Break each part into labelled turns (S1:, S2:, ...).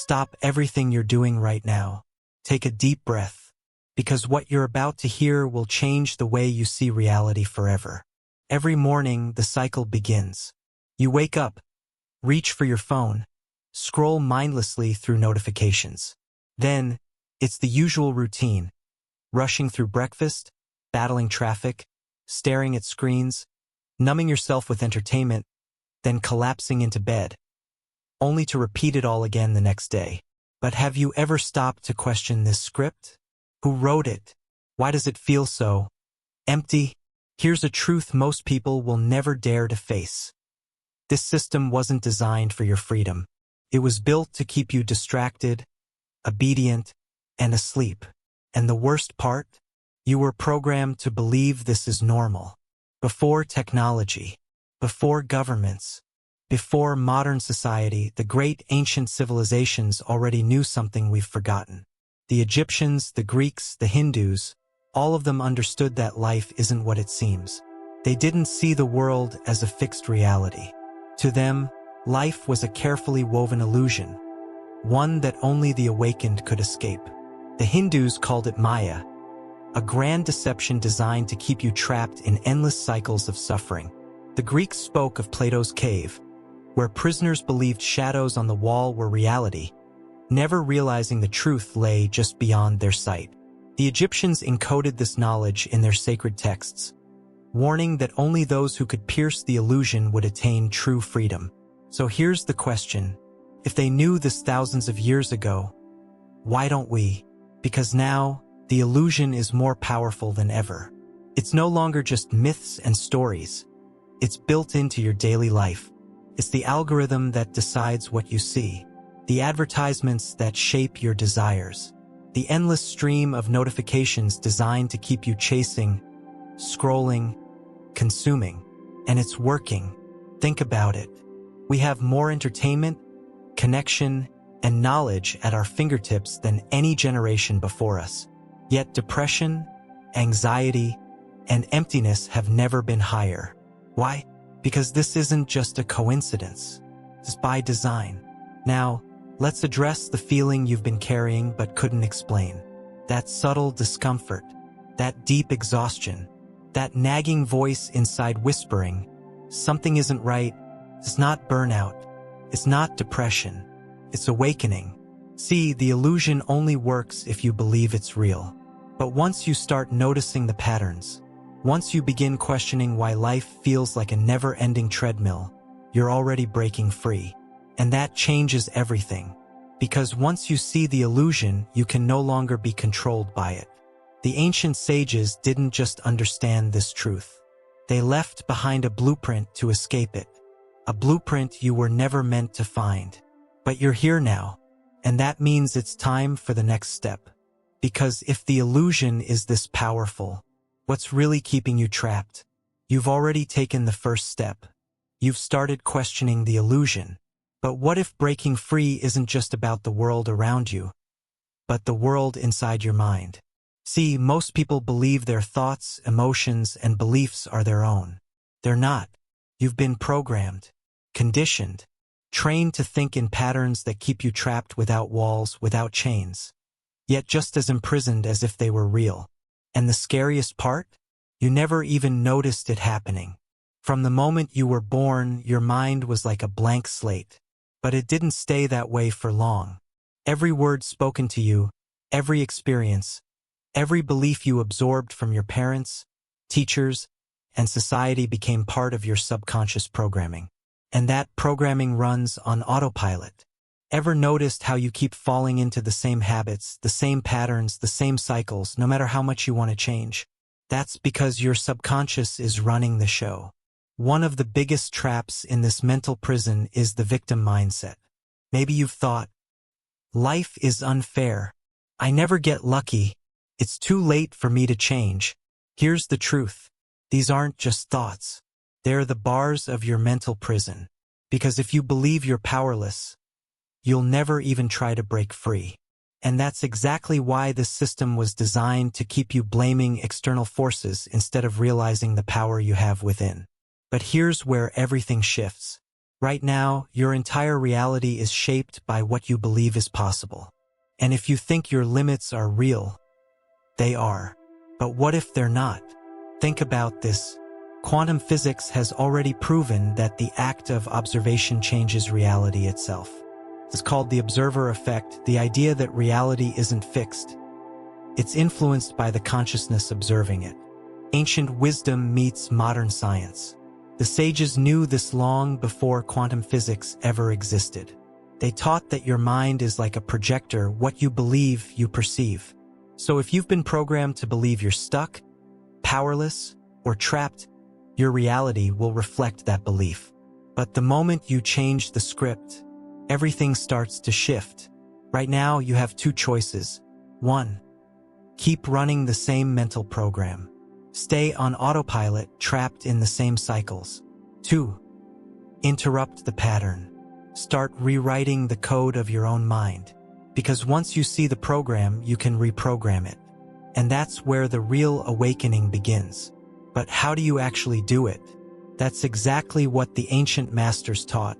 S1: Stop everything you're doing right now. Take a deep breath, because what you're about to hear will change the way you see reality forever. Every morning, the cycle begins. You wake up, reach for your phone, scroll mindlessly through notifications. Then, it's the usual routine: rushing through breakfast, battling traffic, staring at screens, numbing yourself with entertainment, then collapsing into bed, only to repeat it all again the next day. But have you ever stopped to question this script? Who wrote it? Why does it feel so empty? Here's a truth most people will never dare to face. This system wasn't designed for your freedom. It was built to keep you distracted, obedient, and asleep. And the worst part? You were programmed to believe this is normal. Before technology, before governments, before modern society, the great ancient civilizations already knew something we've forgotten. The Egyptians, the Greeks, the Hindus, all of them understood that life isn't what it seems. They didn't see the world as a fixed reality. To them, life was a carefully woven illusion, one that only the awakened could escape. The Hindus called it Maya, a grand deception designed to keep you trapped in endless cycles of suffering. The Greeks spoke of Plato's cave, where prisoners believed shadows on the wall were reality, never realizing the truth lay just beyond their sight. The Egyptians encoded this knowledge in their sacred texts, warning that only those who could pierce the illusion would attain true freedom. So here's the question: if they knew this thousands of years ago, why don't we? Because now, the illusion is more powerful than ever. It's no longer just myths and stories. It's built into your daily life. It's the algorithm that decides what you see, the advertisements that shape your desires, the endless stream of notifications designed to keep you chasing, scrolling, consuming. And it's working. Think about it. We have more entertainment, connection, and knowledge at our fingertips than any generation before us. Yet depression, anxiety, and emptiness have never been higher. Why? Because this isn't just a coincidence. It's by design. Now, let's address the feeling you've been carrying but couldn't explain. That subtle discomfort, that deep exhaustion, that nagging voice inside whispering, something isn't right. It's not burnout. It's not depression. It's awakening. See, the illusion only works if you believe it's real. But once you start noticing the patterns, once you begin questioning why life feels like a never-ending treadmill, you're already breaking free. And that changes everything. Because once you see the illusion, you can no longer be controlled by it. The ancient sages didn't just understand this truth. They left behind a blueprint to escape it. A blueprint you were never meant to find. But you're here now, and that means it's time for the next step. Because if the illusion is this powerful, what's really keeping you trapped? You've already taken the first step. You've started questioning the illusion. But what if breaking free isn't just about the world around you, but the world inside your mind? See, most people believe their thoughts, emotions, and beliefs are their own. They're not. You've been programmed, conditioned, trained to think in patterns that keep you trapped without walls, without chains, yet just as imprisoned as if they were real. And the scariest part? You never even noticed it happening. From the moment you were born, your mind was like a blank slate. But it didn't stay that way for long. Every word spoken to you, every experience, every belief you absorbed from your parents, teachers, and society became part of your subconscious programming. And that programming runs on autopilot. Ever noticed how you keep falling into the same habits, the same patterns, the same cycles, no matter how much you want to change? That's because your subconscious is running the show. One of the biggest traps in this mental prison is the victim mindset. Maybe you've thought, life is unfair. I never get lucky. It's too late for me to change. Here's the truth. These aren't just thoughts. They're the bars of your mental prison. Because if you believe you're powerless, you'll never even try to break free. And that's exactly why this system was designed to keep you blaming external forces instead of realizing the power you have within. But here's where everything shifts. Right now, your entire reality is shaped by what you believe is possible. And if you think your limits are real, they are. But what if they're not? Think about this. Quantum physics has already proven that the act of observation changes reality itself. It's called the observer effect, the idea that reality isn't fixed. It's influenced by the consciousness observing it. Ancient wisdom meets modern science. The sages knew this long before quantum physics ever existed. They taught that your mind is like a projector. What you believe, you perceive. So if you've been programmed to believe you're stuck, powerless, or trapped, your reality will reflect that belief. But the moment you change the script, everything starts to shift. Right now, you have two choices. 1. Keep running the same mental program. Stay on autopilot, trapped in the same cycles. 2. Interrupt the pattern. Start rewriting the code of your own mind. Because once you see the program, you can reprogram it. And that's where the real awakening begins. But how do you actually do it? That's exactly what the ancient masters taught,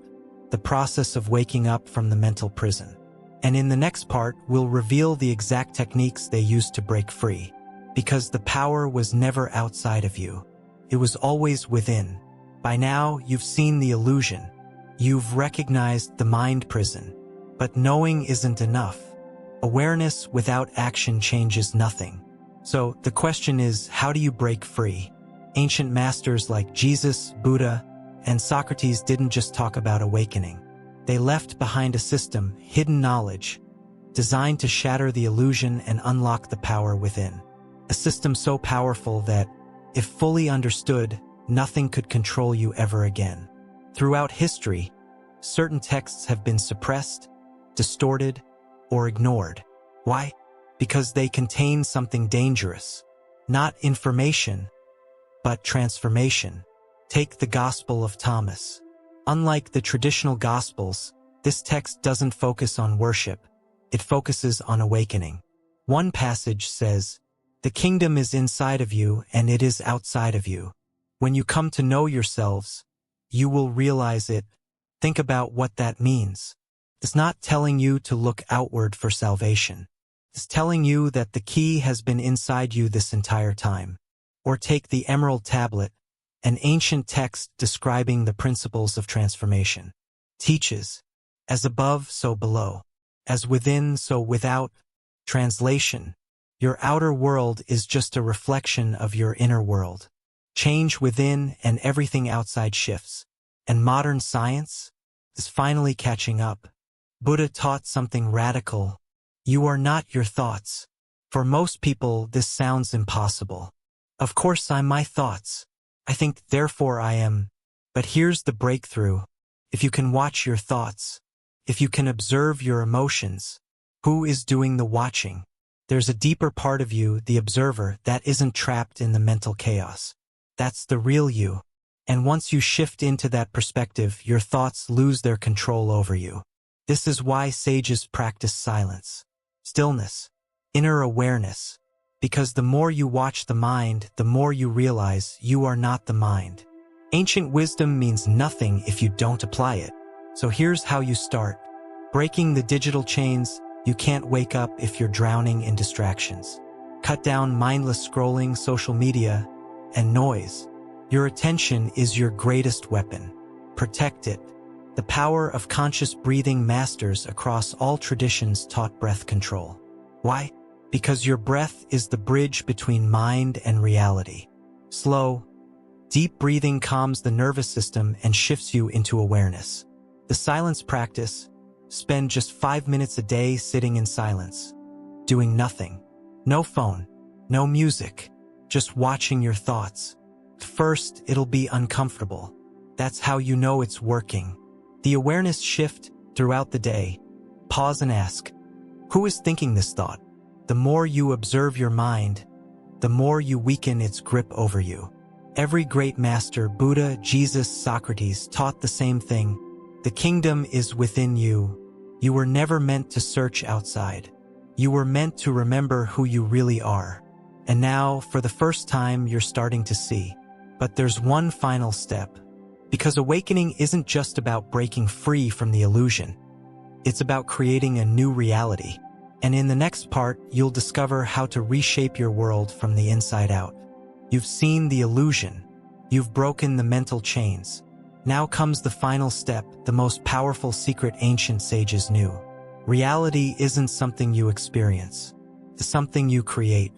S1: the process of waking up from the mental prison. And in the next part, we'll reveal the exact techniques they used to break free. Because the power was never outside of you. It was always within. By now, you've seen the illusion. You've recognized the mind prison. But knowing isn't enough. Awareness without action changes nothing. So the question is, how do you break free? Ancient masters like Jesus, Buddha, and Socrates didn't just talk about awakening. They left behind a system, hidden knowledge, designed to shatter the illusion and unlock the power within. A system so powerful that, if fully understood, nothing could control you ever again. Throughout history, certain texts have been suppressed, distorted, or ignored. Why? Because they contain something dangerous. Not information, but transformation. Take the Gospel of Thomas. Unlike the traditional Gospels, this text doesn't focus on worship. It focuses on awakening. One passage says, "The kingdom is inside of you and it is outside of you. When you come to know yourselves, you will realize it." Think about what that means. It's not telling you to look outward for salvation. It's telling you that the key has been inside you this entire time. Or take the Emerald Tablet, an ancient text describing the principles of transformation. Teaches, as above, so below. As within, so without. Translation: your outer world is just a reflection of your inner world. Change within and everything outside shifts. And modern science is finally catching up. Buddha taught something radical. You are not your thoughts. For most people, this sounds impossible. Of course I'm my thoughts. I think, therefore I am. But here's the breakthrough. If you can watch your thoughts, if you can observe your emotions, who is doing the watching? There's a deeper part of you, the observer, that isn't trapped in the mental chaos. That's the real you. And once you shift into that perspective, your thoughts lose their control over you. This is why sages practice silence, stillness, inner awareness. Because the more you watch the mind, the more you realize you are not the mind. Ancient wisdom means nothing if you don't apply it. So here's how you start. Breaking the digital chains. You can't wake up if you're drowning in distractions. Cut down mindless scrolling, social media, and noise. Your attention is your greatest weapon. Protect it. The power of conscious breathing. Masters across all traditions taught breath control. Why? Because your breath is the bridge between mind and reality. Slow, deep breathing calms the nervous system and shifts you into awareness. The silence practice. Spend just 5 minutes a day sitting in silence, doing nothing. No phone, no music, just watching your thoughts. First, it'll be uncomfortable. That's how you know it's working. The awareness shift throughout the day. Pause and ask, who is thinking this thought? The more you observe your mind, the more you weaken its grip over you. Every great master, Buddha, Jesus, Socrates, taught the same thing. The kingdom is within you. You were never meant to search outside. You were meant to remember who you really are. And now, for the first time, you're starting to see. But there's one final step. Because awakening isn't just about breaking free from the illusion. It's about creating a new reality. And in the next part, you'll discover how to reshape your world from the inside out. You've seen the illusion. You've broken the mental chains. Now comes the final step, the most powerful secret ancient sages knew. Reality isn't something you experience. It's something you create.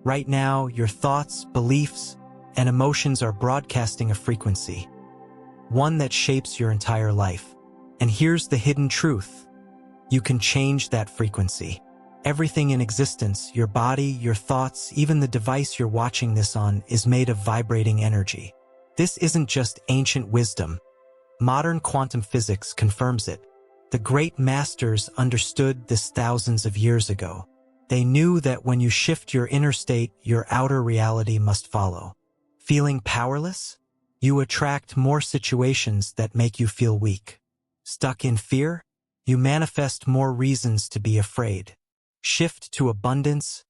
S1: Right now, your thoughts, beliefs, and emotions are broadcasting a frequency. One that shapes your entire life. And here's the hidden truth. You can change that frequency. Everything in existence, your body, your thoughts, even the device you're watching this on, is made of vibrating energy. This isn't just ancient wisdom. Modern quantum physics confirms it. The great masters understood this thousands of years ago. They knew that when you shift your inner state, your outer reality must follow. Feeling powerless? You attract more situations that make you feel weak. Stuck in fear? You manifest more reasons to be afraid. Shift to abundance,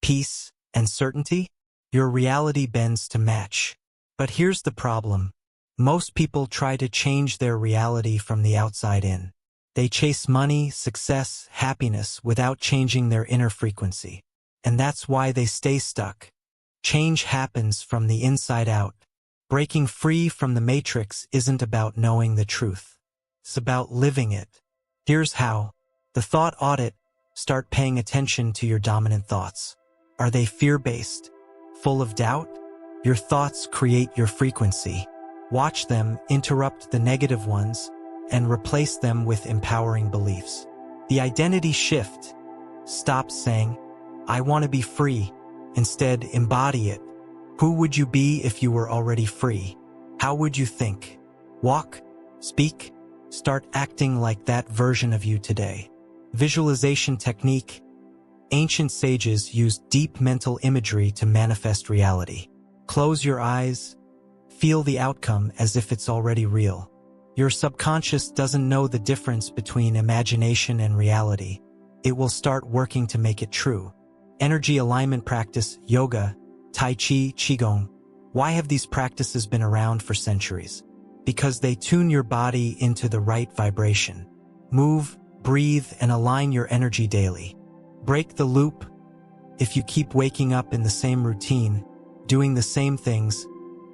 S1: peace, and certainty? Your reality bends to match. But here's the problem. Most people try to change their reality from the outside in. They chase money, success, happiness without changing their inner frequency. And that's why they stay stuck. Change happens from the inside out. Breaking free from the matrix isn't about knowing the truth. It's about living it. Here's how. The thought audit. Start paying attention to your dominant thoughts. Are they fear-based? Full of doubt? Your thoughts create your frequency. Watch them, interrupt the negative ones, and replace them with empowering beliefs. The identity shift. Stop saying, I want to be free. Instead, embody it. Who would you be if you were already free? How would you think? Walk? Speak? Start acting like that version of you today. Visualization technique. Ancient sages used deep mental imagery to manifest reality. Close your eyes. Feel the outcome as if it's already real. Your subconscious doesn't know the difference between imagination and reality. It will start working to make it true. Energy alignment practice, yoga, tai chi, qigong. Why have these practices been around for centuries? Because they tune your body into the right vibration. Move, breathe, and align your energy daily. Break the loop. If you keep waking up in the same routine, doing the same things,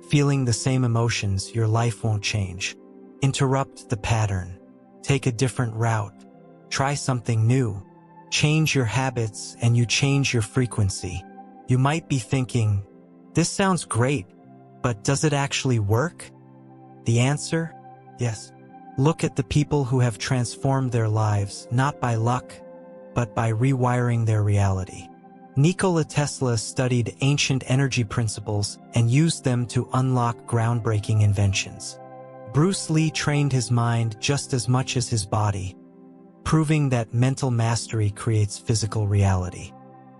S1: feeling the same emotions, your life won't change. Interrupt the pattern. Take a different route. Try something new. Change your habits and you change your frequency. You might be thinking, this sounds great, but does it actually work? The answer? Yes. Look at the people who have transformed their lives, not by luck, but by rewiring their reality. Nikola Tesla studied ancient energy principles and used them to unlock groundbreaking inventions. Bruce Lee trained his mind just as much as his body, proving that mental mastery creates physical reality.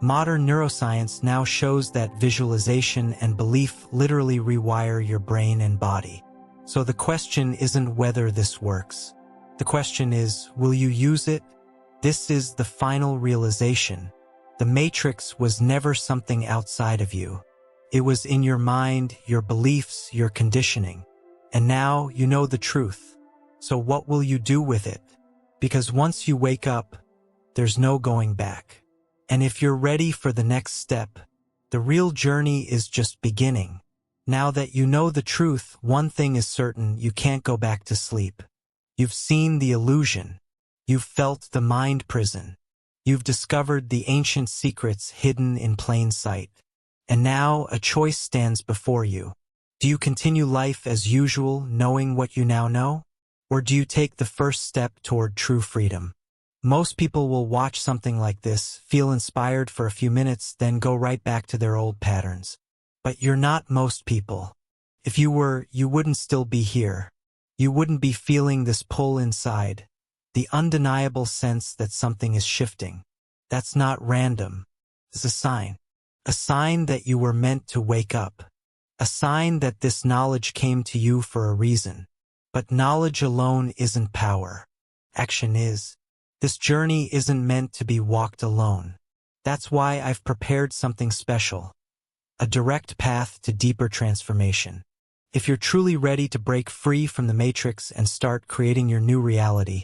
S1: Modern neuroscience now shows that visualization and belief literally rewire your brain and body. So the question isn't whether this works. The question is, will you use it? This is the final realization. The matrix was never something outside of you. It was in your mind, your beliefs, your conditioning. And now you know the truth. So what will you do with it? Because once you wake up, there's no going back. And if you're ready for the next step, the real journey is just beginning. Now that you know the truth, one thing is certain: you can't go back to sleep. You've seen the illusion. You've felt the mind prison. You've discovered the ancient secrets hidden in plain sight. And now a choice stands before you. Do you continue life as usual, knowing what you now know? Or do you take the first step toward true freedom? Most people will watch something like this, feel inspired for a few minutes, then go right back to their old patterns. But you're not most people. If you were, you wouldn't still be here. You wouldn't be feeling this pull inside, the undeniable sense that something is shifting. That's not random. It's a sign that you were meant to wake up, a sign that this knowledge came to you for a reason. But knowledge alone isn't power. Action is. This journey isn't meant to be walked alone. That's why I've prepared something special. A direct path to deeper transformation. If you're truly ready to break free from the matrix and start creating your new reality,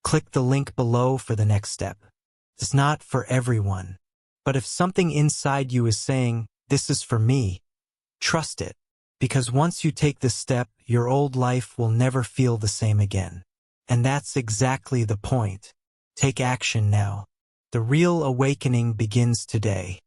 S1: click the link below for the next step. It's not for everyone, but if something inside you is saying, "This is for me," trust it, because once you take this step, your old life will never feel the same again. And that's exactly the point. Take action now. The real awakening begins today.